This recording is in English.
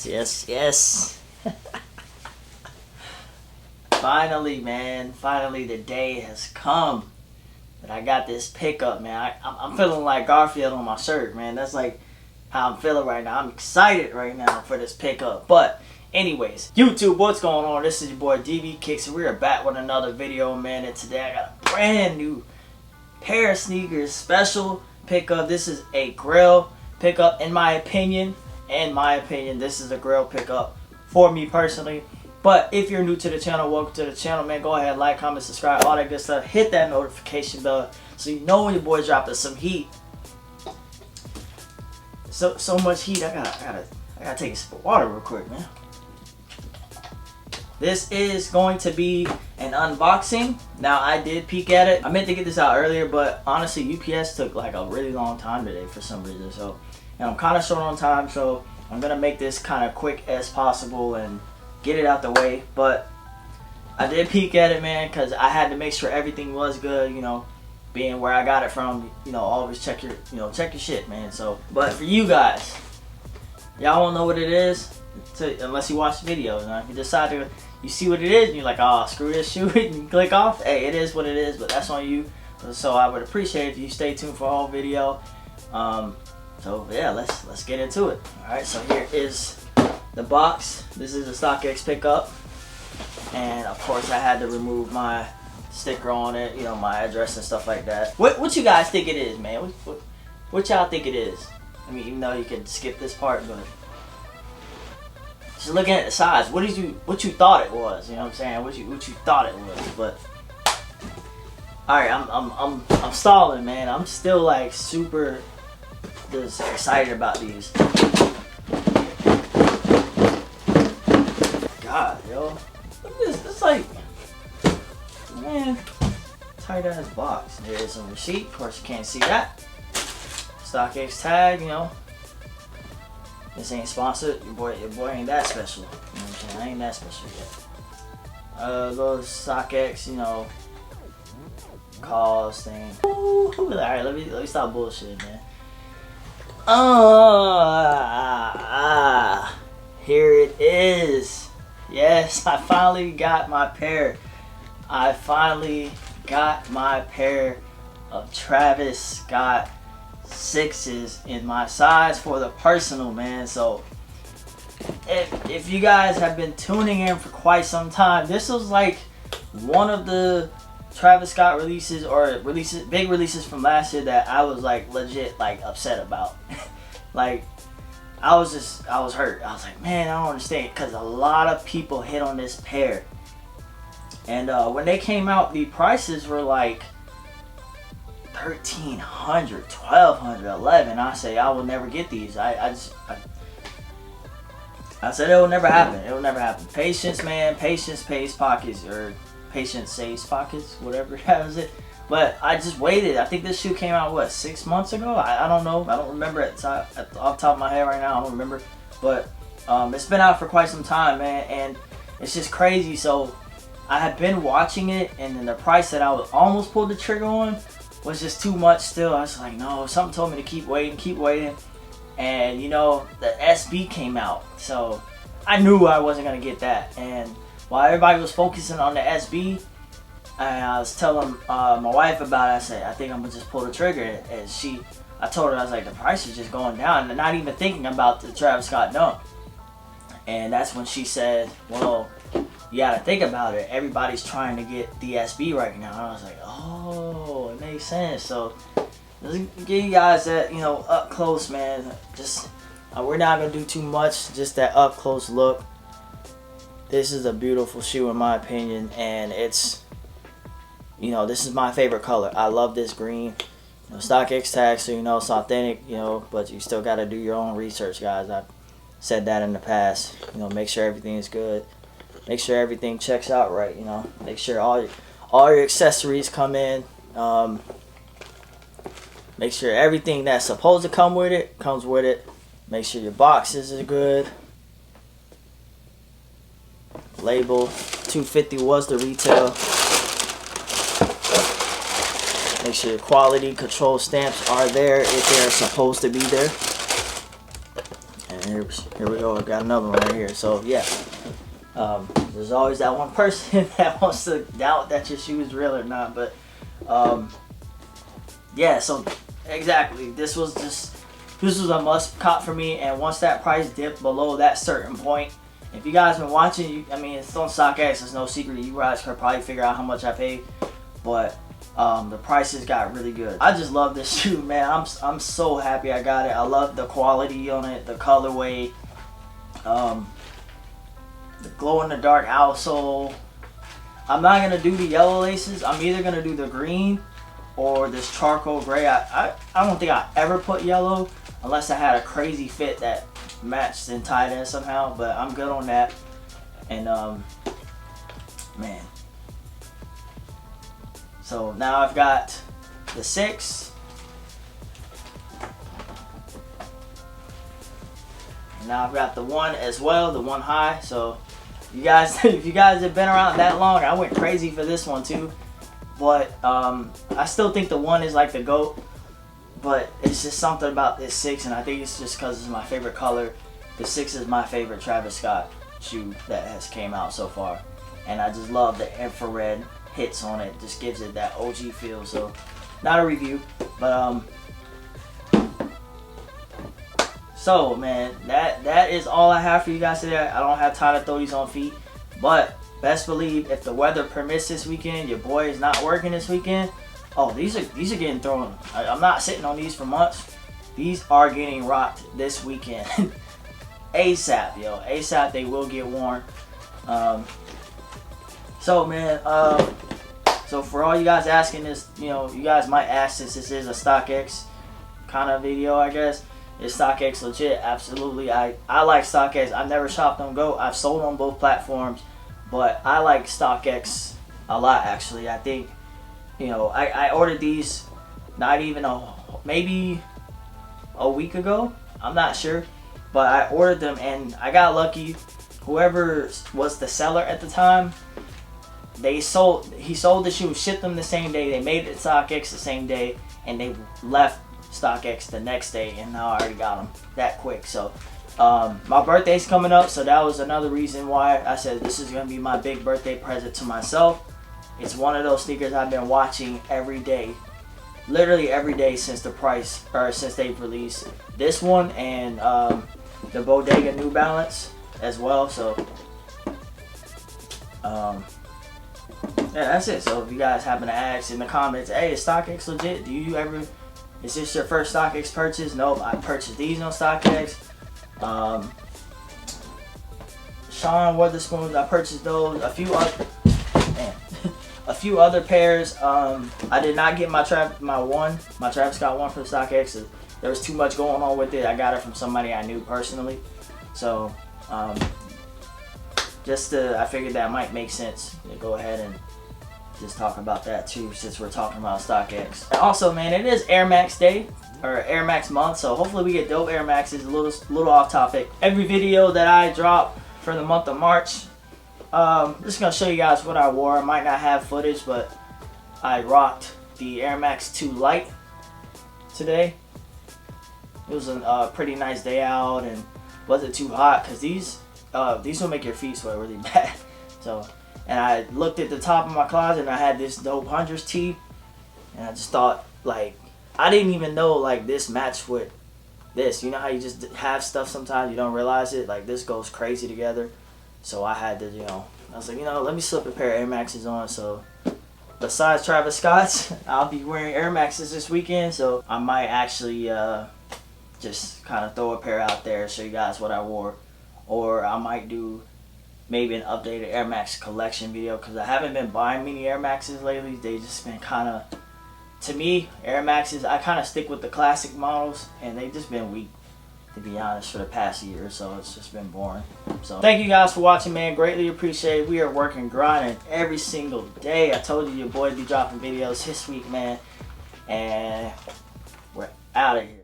Yes. Finally, man. Finally, the day has come that I got this pickup, man. I'm feeling like Garfield on my shirt, man. That's like how I'm feeling right now. I'm excited right now for this pickup. But anyways, YouTube, what's going on? This is your boy DbKicks, and we are back with another video, man. And today I got a brand new pair of sneakers, special pickup. This is a Grail pickup, in my opinion. This is a Grail pickup for me personally. But if you're new to the channel, welcome to the channel, man. Go ahead, like, comment, subscribe, all that good stuff. Hit that notification bell so you know when your boy dropping some heat. So much heat. I gotta take a sip of water real quick, man. This is going to be an unboxing. Now, I did peek at it. I meant to get this out earlier, but honestly, UPS took like a really long time today for some reason. So, and I'm kind of short on time, so I'm gonna make this kind of quick as possible and get it out the way. But I did peek at it, man, because I had to make sure everything was good, you know, being where I got it from. You know, always check your shit, man. So, but for you guys, y'all won't know what it is unless you watch the video. You know, if you decide to, you see what it is and you're like, oh, screw this, shoot it and click off. Hey, it is what it is, but that's on you. So I would appreciate if you stay tuned for the whole video. So yeah, let's get into it. All right, so here is the box. This is a Stockx pickup, and of course I had to remove my sticker on it, you know, my address and stuff like that. What you guys think it is, man? What y'all think it is? I mean, even though you can skip this part, but just looking at the size, what you thought it was? You know what I'm saying? What you thought it was? But all right, I'm stalling, man. I'm still like super just excited about these. God, yo, look at this. It's like, man, tight ass box. There is some receipt. Of course, you can't see that. Stockx tag, you know. This ain't sponsored. Your boy ain't that special. You know what I'm saying? I ain't that special yet. Little Stockx, you know, calls thing. Ooh, all right, let me stop bullshitting, man. Here it is. Yes, I finally got my pair. I finally got my pair of Travis Scott 6s in my size for the personal, man. So if you guys have been tuning in for quite some time, this was like one of the Travis Scott releases big releases from last year that I was like legit like upset about. Like I was hurt. I was like, man, I don't understand, because a lot of people hit on this pair, and when they came out, the prices were like $1,300, $1,200, $1,100. I say I will never get these. I said it will never happen. It will never happen. Patience, man. Patience pays pockets, or patience saves pockets, whatever that was it. But I just waited. I think this shoe came out, what, 6 months ago? I don't know. I don't remember off the top of my head right now. I don't remember. But it's been out for quite some time, man. And it's just crazy. So I had been watching it, and then the price that I was almost pulled the trigger on was just too much still. I was like, no, something told me to keep waiting. And, you know, the SB came out. So I knew I wasn't going to get that. And while everybody was focusing on the SB, and I was telling my wife about it, I said, I think I'm going to just pull the trigger. And I told her, I was like, the price is just going down. And not even thinking about the Travis Scott Dunk. And that's when she said, well, you got to think about it. Everybody's trying to get the SB right now. And I was like, oh, it makes sense. So let's give you guys that, you know, up close, man. Just, we're not going to do too much. Just that up close look. This is a beautiful shoe in my opinion. And it's, you know, this is my favorite color. I love this green. You know, Stockx tag, so you know it's authentic, you know, but you still got to do your own research, guys. I've said that in the past. You know, make sure everything is good. Make sure everything checks out right, you know. Make sure all your accessories come in. Make sure everything that's supposed to come with it comes with it. Make sure your boxes are good. Label $250 was the retail. Make sure your quality control stamps are there if they're supposed to be there. And here we go. I got another one right here. So yeah, there's always that one person that wants to doubt that your shoe is real or not. But yeah, so exactly, this was a must cop for me. And once that price dipped below that certain point, if you guys been watching, I mean, it's on StockX. It's no secret. You guys could probably figure out how much I paid, but the prices got really good. I just love this shoe, man. I'm so happy I got it. I love the quality on it, the colorway, the glow in the dark outsole. I'm not gonna do the yellow laces. I'm either gonna do the green or this charcoal gray. I don't think I ever put yellow unless I had a crazy fit that matched and tied in somehow, but I'm good on that. And man, so now I've got the 6, and now I've got the 1 as well, the 1 high. So you guys, if you guys have been around that long, I went crazy for this one too. But I still think the 1 is like the GOAT. But it's just something about this 6, and I think it's just because it's my favorite color. The 6 is my favorite Travis Scott shoe that has came out so far, and I just love the infrared hits on it. Just gives it that OG feel. So not a review, but so man, that is all I have for you guys today. I don't have time to throw these on feet, but best believe if the weather permits this weekend, your boy is not working this weekend. Oh, these are getting thrown. I'm not sitting on these for months. These are getting rocked this weekend. ASAP, yo. ASAP, they will get worn. So, man, so for all you guys asking this, you know, you guys might ask, since this is a StockX kind of video, I guess. Is StockX legit? Absolutely. I like StockX. I've never shopped on Go. I've sold on both platforms, but I like StockX a lot, actually. I think, you know, I ordered these not even maybe a week ago. I'm not sure, but I ordered them and I got lucky. Whoever was the seller at the time, he sold the shoe, shipped them the same day. They made it to StockX the same day, and they left StockX the next day, and now I already got them that quick. So my birthday's coming up, so that was another reason why I said this is gonna be my big birthday present to myself. It's one of those sneakers I've been watching every day, literally every day since since they've released this one, and the Bodega New Balance as well. So yeah, that's it. So if you guys happen to ask in the comments, hey, is StockX legit? Is this your first StockX purchase? Nope, I purchased these on StockX. Sean Witherspoons, I purchased those. A few other pairs. I did not get my Travis Scott one from StockX. There was too much going on with it. I got it from somebody I knew personally. So I figured that might make sense to go ahead and just talk about that too, since we're talking about StockX. And also, man, it is Air Max Day, or Air Max month, so hopefully we get dope Air Maxes. A little off topic. Every video that I drop for the month of March, just gonna show you guys what I wore. I might not have footage, but I rocked the Air Max 2 Lite today. It was a pretty nice day out, and wasn't too hot, because these will make your feet sweat really bad. So, and I looked at the top of my closet and I had this dope Hundreds tee, and I just thought, like, I didn't even know like this matched with this. You know how you just have stuff sometimes you don't realize it, like this goes crazy together. So I had to, I was like, let me slip a pair of Air Maxes on. So besides Travis Scott's, I'll be wearing Air Maxes this weekend, so I might actually just kind of throw a pair out there, show you guys what I wore. Or I might do maybe an updated Air Max collection video, because I haven't been buying many Air Maxes lately. They just been kind of, to me, Air Maxes, I kind of stick with the classic models, and they've just been weak, to be honest, for the past year or so. It's just been boring. So thank you guys for watching, man. Greatly appreciate it. We are working, grinding every single day. I told you your boy be dropping videos this week, man, and we're out of here.